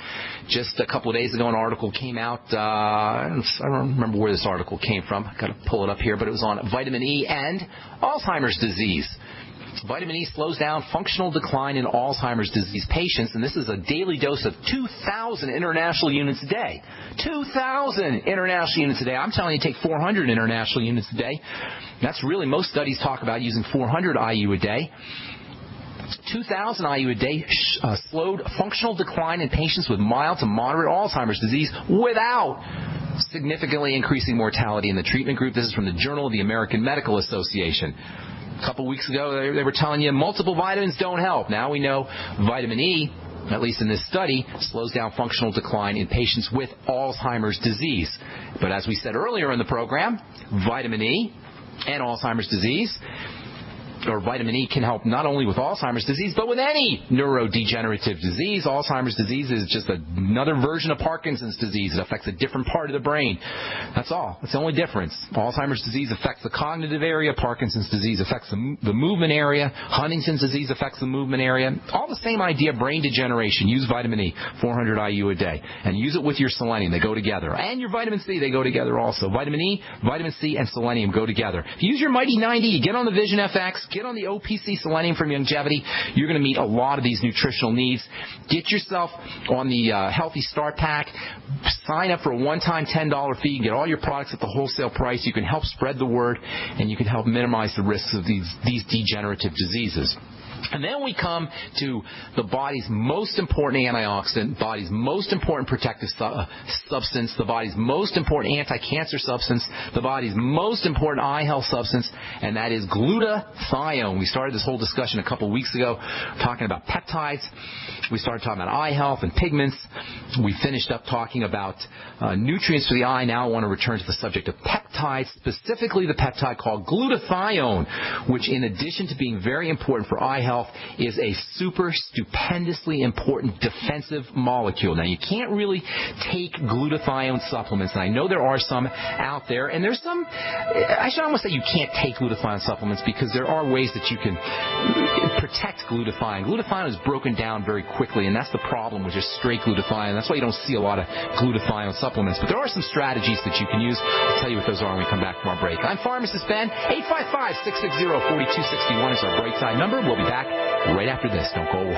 Just a couple of days ago, an article came out. I don't remember where this article came from. I've got to pull it up here, but it was on vitamin E and Alzheimer's disease. Vitamin E slows down functional decline in Alzheimer's disease patients, and this is a daily dose of 2,000 international units a day. 2,000 international units a day. I'm telling you, take 400 international units a day. That's really, most studies talk about using 400 IU a day. 2,000 IU a day slowed functional decline in patients with mild to moderate Alzheimer's disease without significantly increasing mortality in the treatment group. This is from the Journal of the American Medical Association. A couple weeks ago, they were telling you multiple vitamins don't help. Now we know vitamin E, at least in this study, slows down functional decline in patients with Alzheimer's disease. But as we said earlier in the program, vitamin E and Alzheimer's disease, or vitamin E, can help not only with Alzheimer's disease, but with any neurodegenerative disease. Alzheimer's disease is just another version of Parkinson's disease. It affects a different part of the brain. That's all. That's the only difference. Alzheimer's disease affects the cognitive area. Parkinson's disease affects the movement area. Huntington's disease affects the movement area. All the same idea, brain degeneration. Use vitamin E, 400 IU a day. And use it with your selenium. They go together. And your vitamin C, they go together also. Vitamin E, vitamin C, and selenium go together. If you use your Mighty 90, get on the Vision FX, get on the OPC Selenium from Longevity. You're going to meet a lot of these nutritional needs. Get yourself on the Healthy Start Pack. Sign up for a one-time $10 fee. Get all your products at the wholesale price. You can help spread the word, and you can help minimize the risks of these degenerative diseases. And then we come to the body's most important antioxidant, body's most important protective substance, the body's most important anti-cancer substance, the body's most important eye health substance, and that is glutathione. We started this whole discussion a couple weeks ago talking about peptides. We started talking about eye health and pigments. We finished up talking about nutrients for the eye. Now I want to return to the subject of peptides, specifically the peptide called glutathione, which in addition to being very important for eye health, is a super stupendously important defensive molecule. Now, you can't really take glutathione supplements, and I know there are some out there, and there's some, I should almost say you can't take glutathione supplements because there are ways that you can protect glutathione. Glutathione is broken down very quickly, and that's the problem with just straight glutathione. That's why you don't see a lot of glutathione supplements. But there are some strategies that you can use. I'll tell you what those are when we come back from our break. I'm Pharmacist Ben. 855-660-4261 is our bright side number. We'll be back right after this. Don't go away.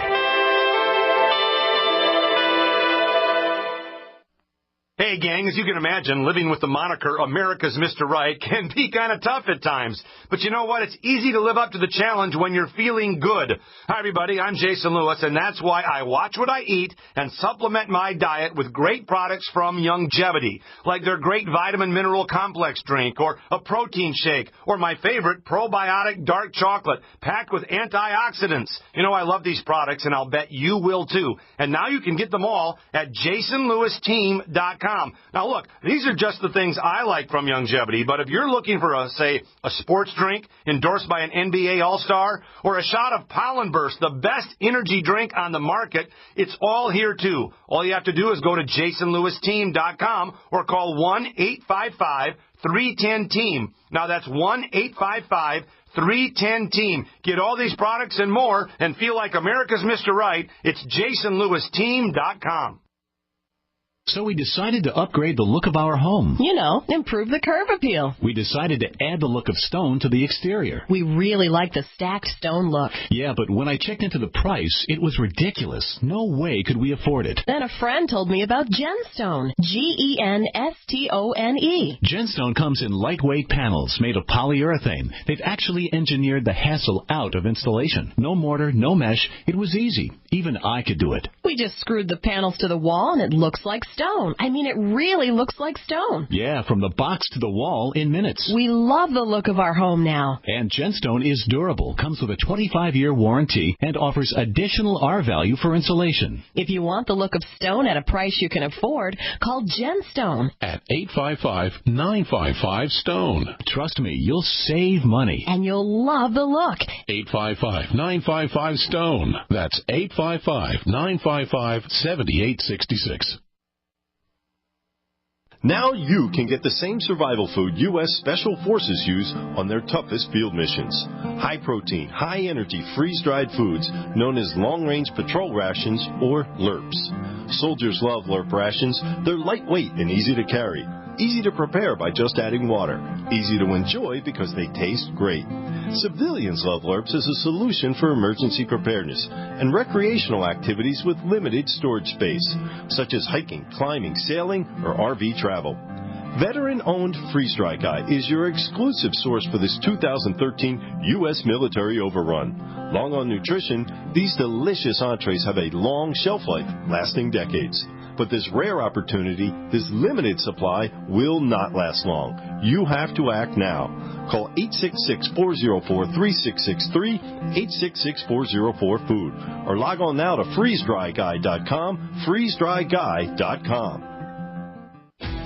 Hey, gang, as you can imagine, living with the moniker America's Mr. Right can be kind of tough at times. But you know what? It's easy to live up to the challenge when you're feeling good. Hi, everybody. I'm Jason Lewis, and that's why I watch what I eat and supplement my diet with great products from Longevity, like their great vitamin mineral complex drink or a protein shake or my favorite probiotic dark chocolate packed with antioxidants. You know, I love these products, and I'll bet you will, too. And now you can get them all at jasonlewisteam.com. Now, look, these are just the things I like from Longevity, but if you're looking for, a sports drink endorsed by an NBA All-Star or a shot of Pollen Burst, the best energy drink on the market, it's all here, too. All you have to do is go to jasonlewisteam.com or call 1-855-310-TEAM. Now, that's 1-855-310-TEAM. Get all these products and more and feel like America's Mr. Right. It's jasonlewisteam.com. So we decided to upgrade the look of our home. You know, improve the curb appeal. We decided to add the look of stone to the exterior. We really like the stacked stone look. Yeah, but when I checked into the price, it was ridiculous. No way could we afford it. Then a friend told me about Genstone. Genstone. Genstone comes in lightweight panels made of polyurethane. They've actually engineered the hassle out of installation. No mortar, no mesh. It was easy. Even I could do it. We just screwed the panels to the wall and it looks like stone. I mean, it really looks like stone. Yeah, from the box to the wall in minutes. We love the look of our home now. And Genstone is durable, comes with a 25-year warranty, and offers additional R-value for insulation. If you want the look of stone at a price you can afford, call Genstone at 855-955-STONE. Trust me, you'll save money. And you'll love the look. 855-955-STONE. That's 855-955-7866. Now you can get the same survival food U.S. Special Forces use on their toughest field missions. High-protein, high-energy, freeze-dried foods known as long-range patrol rations, or LRPs. Soldiers love LRP rations. They're lightweight and easy to carry. Easy to prepare by just adding water. Easy to enjoy because they taste great. Civilians love LURPS as a solution for emergency preparedness and recreational activities with limited storage space, such as hiking, climbing, sailing, or RV travel. Veteran-owned Freeze Dry Guy is your exclusive source for this 2013 U.S. military overrun. Long on nutrition, these delicious entrees have a long shelf life, lasting decades. But this rare opportunity, this limited supply, will not last long. You have to act now. Call 866-404-3663, 866-404-FOOD, or log on now to freezedryguy.com, freezedryguy.com.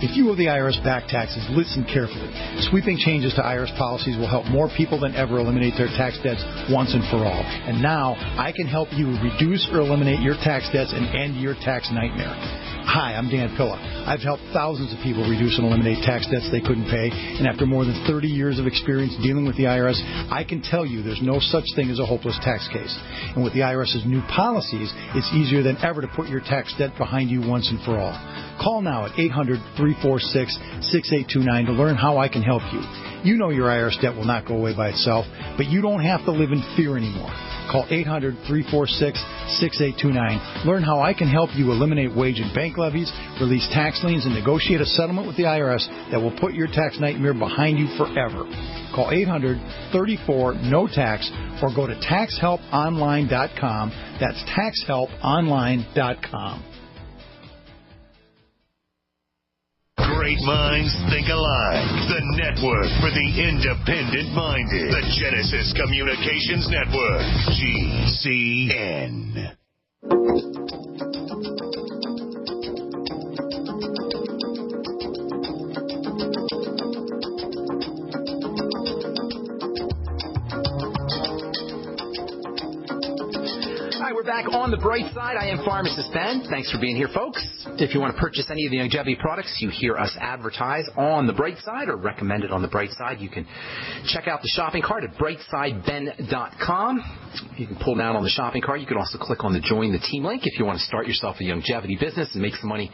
If you owe the IRS back taxes, listen carefully. Sweeping changes to IRS policies will help more people than ever eliminate their tax debts once and for all. And now, I can help you reduce or eliminate your tax debts and end your tax nightmare. Hi, I'm Dan Pilla. I've helped thousands of people reduce and eliminate tax debts they couldn't pay, and after more than 30 years of experience dealing with the IRS, I can tell you there's no such thing as a hopeless tax case. And with the IRS's new policies, it's easier than ever to put your tax debt behind you once and for all. Call now at 800-346-6829 to learn how I can help you. You know your IRS debt will not go away by itself, but you don't have to live in fear anymore. Call 800-346-6829. Learn how I can help you eliminate wage and bank levies, release tax liens, and negotiate a settlement with the IRS that will put your tax nightmare behind you forever. Call 800-34-NO-TAX or go to taxhelponline.com. That's taxhelponline.com. Great minds think alike. The network for the independent-minded. The Genesis Communications Network. GCN. We're back on the bright side. I am Pharmacist Ben. Thanks for being here, folks. If you want to purchase any of the longevity products you hear us advertise on the bright side or recommended on the bright side, you can check out the shopping cart at brightsideben.com. You can pull down on the shopping cart. You can also click on the Join the Team link if you want to start yourself a longevity business and make some money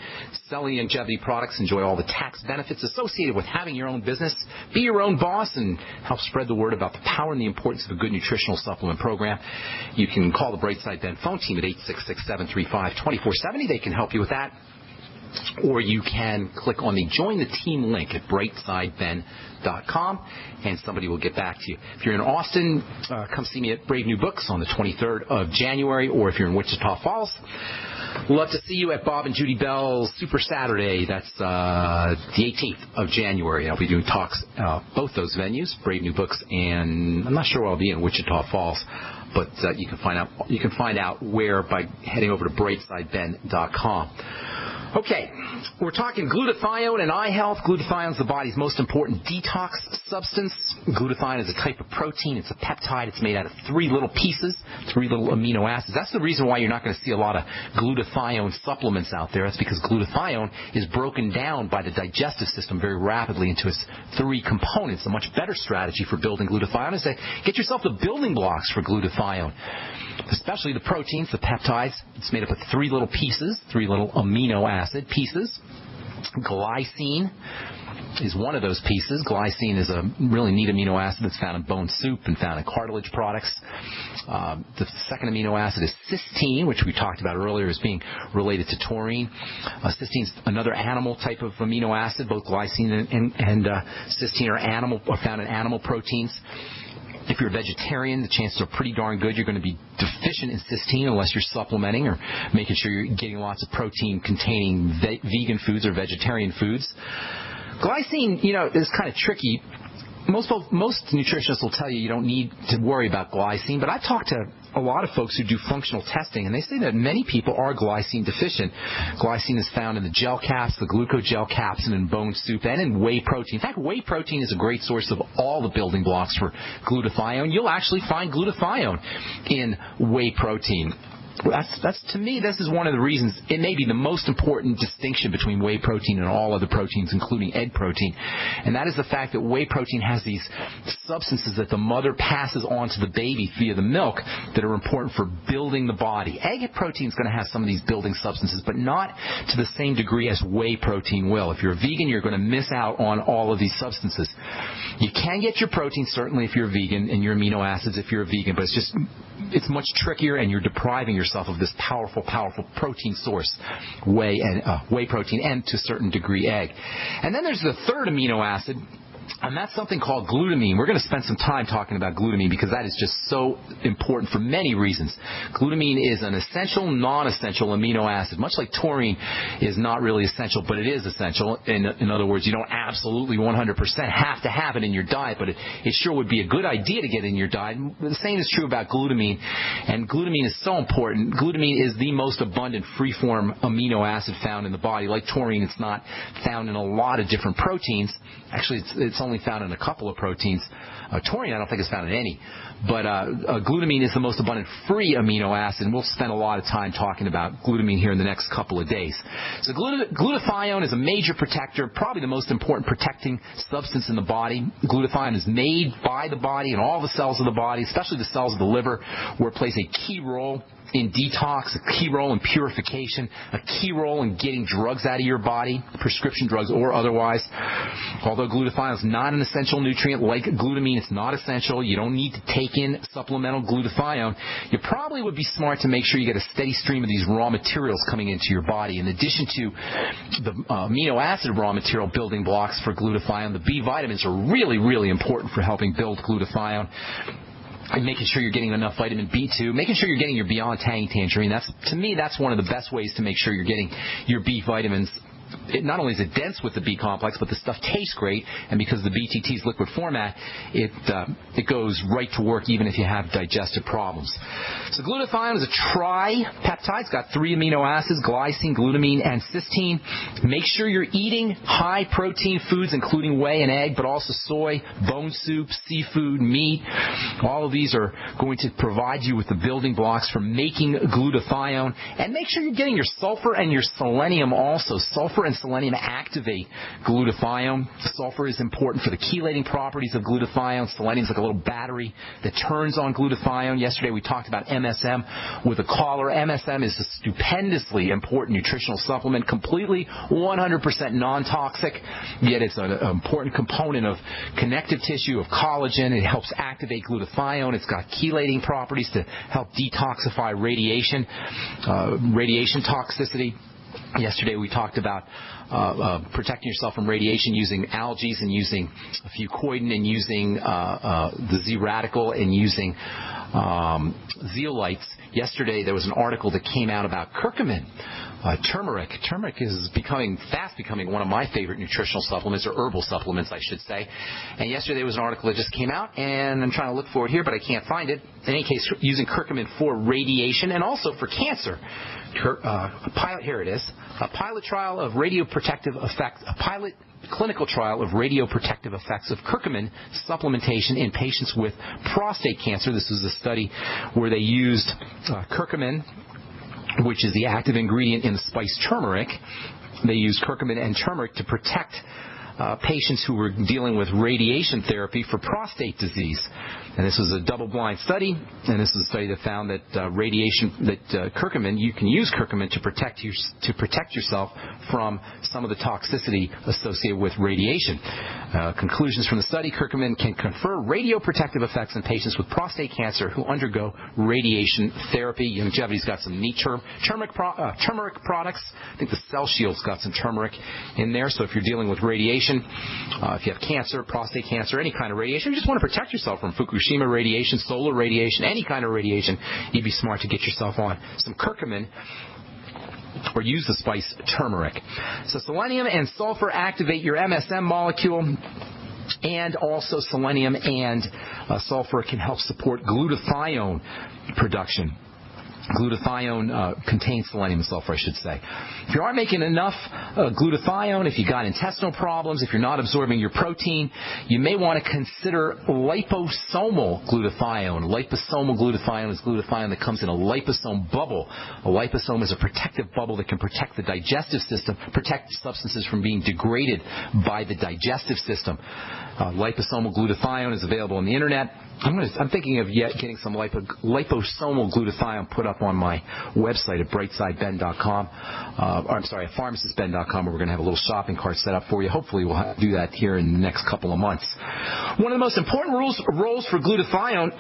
selling longevity products. Enjoy all the tax benefits associated with having your own business. Be your own boss and help spread the word about the power and the importance of a good nutritional supplement program. You can call the Brightside Ben phone team at 866-735-2470. They can help you with that. Or you can click on the Join the Team link at brightsideben.com, and somebody will get back to you. If you're in Austin, come see me at Brave New Books on the 23rd of January, or if you're in Wichita Falls, love to see you at Bob and Judy Bell's Super Saturday. That's the 18th of January. I'll be doing talks both those venues, Brave New Books, and I'm not sure where I'll be in Wichita Falls. But you can find out where by heading over to brightsideben.com. Okay, we're talking glutathione and eye health. Glutathione is the body's most important detox substance. Glutathione is a type of protein. It's a peptide. It's made out of 3 little pieces, 3 little amino acids. That's the reason why you're not going to see a lot of glutathione supplements out there. That's because glutathione is broken down by the digestive system very rapidly into its 3 components. A much better strategy for building glutathione is to get yourself the building blocks for glutathione, especially the proteins, the peptides. It's made up of 3 little pieces, 3 little amino acid pieces. Glycine is one of those pieces. Glycine is a really neat amino acid that's found in bone soup and found in cartilage products. The second amino acid is cysteine, which we talked about earlier as being related to taurine. Cysteine is another animal type of amino acid. Both glycine and cysteine are found in animal proteins. If you're a vegetarian, the chances are pretty darn good you're going to be deficient in cysteine unless you're supplementing or making sure you're getting lots of protein-containing vegan foods or vegetarian foods. Glycine, is kind of tricky. Most nutritionists will tell you don't need to worry about glycine, but I've talked to a lot of folks who do functional testing, and they say that many people are glycine deficient. Glycine is found in the gel caps, the glucogel caps, and in bone soup, and in whey protein. In fact, whey protein is a great source of all the building blocks for glutathione. You'll actually find glutathione in whey protein. That's to me, this is one of the reasons it may be the most important distinction between whey protein and all other proteins, including egg protein. And that is the fact that whey protein has these substances that the mother passes on to the baby via the milk that are important for building the body. Egg protein is going to have some of these building substances, but not to the same degree as whey protein will. If you're a vegan, you're going to miss out on all of these substances. You can get your protein, certainly, if you're vegan, and your amino acids if you're a vegan, but it's much trickier, and you're depriving yourself of this powerful protein source, whey protein, and to a certain degree egg. And then there's the third amino acid, and that's something called glutamine. We're going to spend some time talking about glutamine because that is just so important for many reasons. Glutamine is an essential, non-essential amino acid. Much like taurine is not really essential, but it is essential. In other words, you don't absolutely 100% have to have it in your diet, but it sure would be a good idea to get in your diet. The same is true about glutamine, and glutamine is so important. Glutamine is the most abundant free-form amino acid found in the body. Like taurine, it's not found in a lot of different proteins. Actually, it's only found in a couple of proteins. Taurine, I don't think is found in any. But glutamine is the most abundant free amino acid, and we'll spend a lot of time talking about glutamine here in the next couple of days. So glutathione is a major protector, probably the most important protecting substance in the body. Glutathione is made by the body and all the cells of the body, especially the cells of the liver, where it plays a key role in detox, a key role in purification, a key role in getting drugs out of your body, prescription drugs or otherwise. Although glutathione is not an essential nutrient like glutamine, it's not essential. You don't need to take in supplemental glutathione. You probably would be smart to make sure you get a steady stream of these raw materials coming into your body. In addition to the amino acid raw material building blocks for glutathione, the B vitamins are really, really important for helping build glutathione. And making sure you're getting enough vitamin B2, making sure you're getting your Beyond Tangy Tangerine. To me, that's one of the best ways to make sure you're getting your B vitamins. Not only is it dense with the B complex, but the stuff tastes great, and because the BTT is liquid format, it goes right to work even if you have digestive problems. So glutathione is a tripeptide. It's got 3 amino acids, glycine, glutamine, and cysteine. Make sure you're eating high-protein foods, including whey and egg, but also soy, bone soup, seafood, meat. All of these are going to provide you with the building blocks for making glutathione. And make sure you're getting your sulfur and your selenium also. Sulfur and selenium activate glutathione. Sulfur is important for the chelating properties of glutathione. Selenium is like a little battery that turns on glutathione. Yesterday we talked about MSM with a caller. MSM is a stupendously important nutritional supplement, completely 100% non-toxic, yet it's an important component of connective tissue, of collagen. It helps activate glutathione. It's got chelating properties to help detoxify radiation toxicity. Yesterday we talked about protecting yourself from radiation using algae and using fucoidin and using the Z radical and using zeolites. Yesterday there was an article that came out about curcumin. Turmeric. Turmeric is fast becoming one of my favorite nutritional supplements, or herbal supplements, I should say. And yesterday there was an article that just came out, and I'm trying to look for it here, but I can't find it. In any case, using curcumin for radiation and also for cancer. Here it is. A pilot clinical trial of radioprotective effects of curcumin supplementation in patients with prostate cancer. This is a study where they used curcumin, which is the active ingredient in the spice turmeric. They used curcumin and turmeric to protect patients who were dealing with radiation therapy for prostate disease. And this was a double-blind study, and this is a study that found that curcumin, you can use curcumin to protect yourself from some of the toxicity associated with radiation. Conclusions from the study: curcumin can confer radioprotective effects in patients with prostate cancer who undergo radiation therapy. Longevity's got some neat turmeric products. I think the Cell Shield's got some turmeric in there. So if you're dealing with radiation, if you have cancer, prostate cancer, any kind of radiation, you just want to protect yourself from Fukushima radiation, solar radiation, any kind of radiation, you'd be smart to get yourself on some curcumin or use the spice turmeric. So selenium and sulfur activate your MSM molecule, and also selenium and sulfur can help support glutathione production. Glutathione contains selenium and sulfur, I should say. If you aren't making enough glutathione, if you've got intestinal problems, if you're not absorbing your protein, you may want to consider liposomal glutathione. Liposomal glutathione is glutathione that comes in a liposome bubble. A liposome is a protective bubble that can protect the digestive system, protect substances from being degraded by the digestive system. Liposomal glutathione is available on the internet. I'm thinking of getting some liposomal glutathione put up up on my website at brightsideben.com. At pharmacistben.com, where we're going to have a little shopping cart set up for you. Hopefully we'll do that here in the next couple of months. One of the most important roles for glutathione,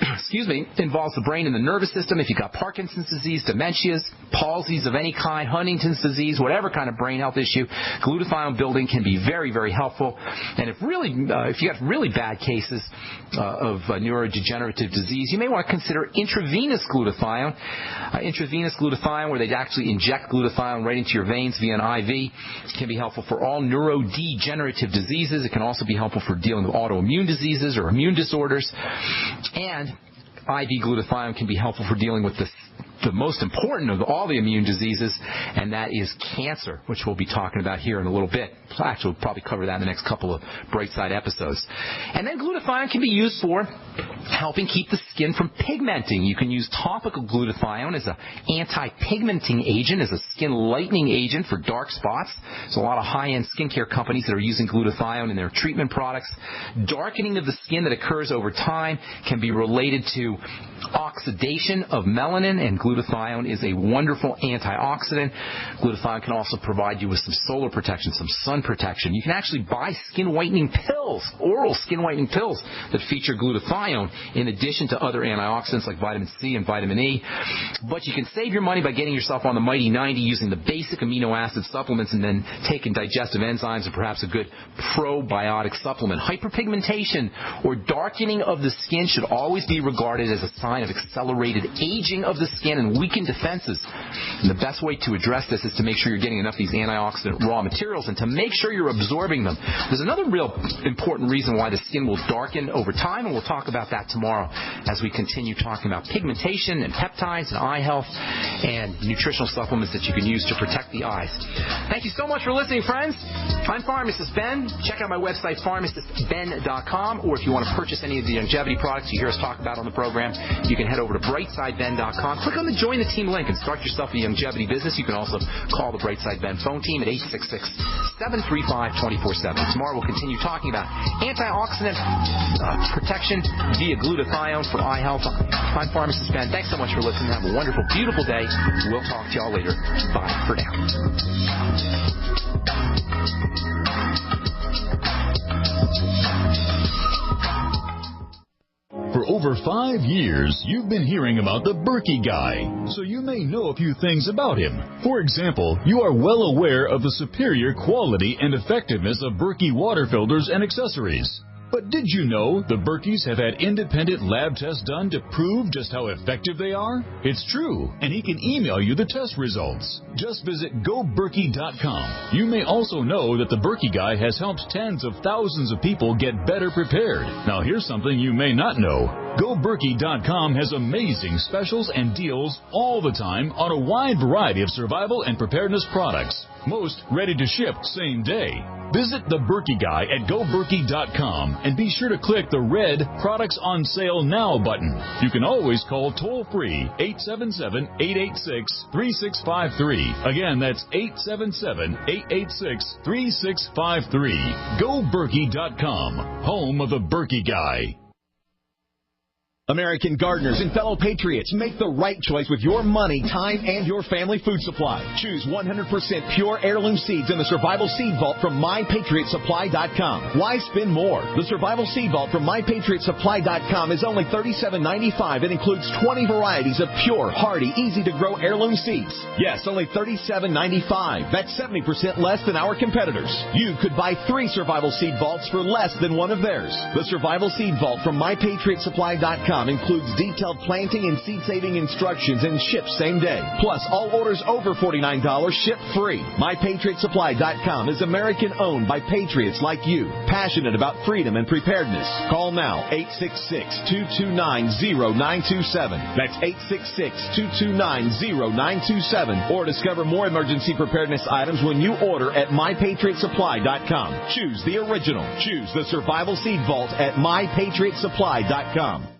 involves the brain and the nervous system. If you've got Parkinson's disease, dementias, palsies of any kind, Huntington's disease, whatever kind of brain health issue, glutathione building can be very, very helpful. And if you have really bad cases of neurodegenerative disease, you may want to consider intravenous glutathione. Where they'd actually inject glutathione right into your veins via an IV, can be helpful for all neurodegenerative diseases. It can also be helpful for dealing with autoimmune diseases or immune disorders. And IV glutathione can be helpful for dealing with the most important of all the immune diseases, and that is cancer, which we'll be talking about here in a little bit. Actually, we'll probably cover that in the next couple of Brightside episodes. And then glutathione can be used for helping keep the skin from pigmenting. You can use topical glutathione as an anti-pigmenting agent, as a skin lightening agent for dark spots. There's a lot of high-end skincare companies that are using glutathione in their treatment products. Darkening of the skin that occurs over time can be related to oxidation of melanin, and glutathione is a wonderful antioxidant. Glutathione can also provide you with some solar protection, some sun protection. You can actually buy skin whitening pills, oral skin whitening pills that feature glutathione in addition to other antioxidants like vitamin C and vitamin E. But you can save your money by getting yourself on the Mighty 90 using the basic amino acid supplements and then taking digestive enzymes and perhaps a good probiotic supplement. Hyperpigmentation or darkening of the skin should always be regarded as a sign of accelerated aging of the skin and weakened defenses. And the best way to address this is to make sure you're getting enough of these antioxidant raw materials and to make sure you're absorbing them. There's another real important reason why the skin will darken over time, and we'll talk about that tomorrow as we continue talking about pigmentation and peptides and eye health and nutritional supplements that you can use to protect the eyes. Thank you so much for listening, friends. I'm Pharmacist Ben. Check out my website, pharmacistben.com, or if you want to purchase any of the longevity products you hear us talk about on the program, you can head over to brightsideben.com. Click on the Join the Team link and start yourself a longevity business. You can also call the Brightside Ben phone team at 866-735-24/7. Tomorrow we'll continue talking about antioxidant protection via glutathione for eye health. I'm Pharmacist Ben. Thanks so much for listening. Have a wonderful, beautiful day. We'll talk to y'all later. Bye for now. For over 5 years, you've been hearing about the Berkey guy, so you may know a few things about him. For example, you are well aware of the superior quality and effectiveness of Berkey water filters and accessories. But did you know the Berkeys have had independent lab tests done to prove just how effective they are? It's true, and he can email you the test results. Just visit GoBerkey.com. You may also know that the Berkey guy has helped tens of thousands of people get better prepared. Now here's something you may not know. GoBerkey.com has amazing specials and deals all the time on a wide variety of survival and preparedness products. Most ready to ship same day. Visit the Berkey guy at GoBerkey.com and be sure to click the red Products on Sale Now button. You can always call toll-free 877-886-3653. Again, that's 877-886-3653. GoBerkey.com, home of the Berkey guy. American gardeners and fellow patriots, make the right choice with your money, time, and your family food supply. Choose 100% pure heirloom seeds in the Survival Seed Vault from MyPatriotSupply.com. Why spend more? The Survival Seed Vault from MyPatriotSupply.com is only $37.95 and includes 20 varieties of pure, hardy, easy-to-grow heirloom seeds. Yes, only $37.95. That's 70% less than our competitors. You could buy 3 Survival Seed Vaults for less than one of theirs. The Survival Seed Vault from MyPatriotSupply.com includes detailed planting and seed-saving instructions and ships same day. Plus, all orders over $49 ship free. MyPatriotSupply.com is American-owned by patriots like you, passionate about freedom and preparedness. Call now, 866-229-0927. That's 866-229-0927. Or discover more emergency preparedness items when you order at MyPatriotSupply.com. Choose the original. Choose the Survival Seed Vault at MyPatriotSupply.com.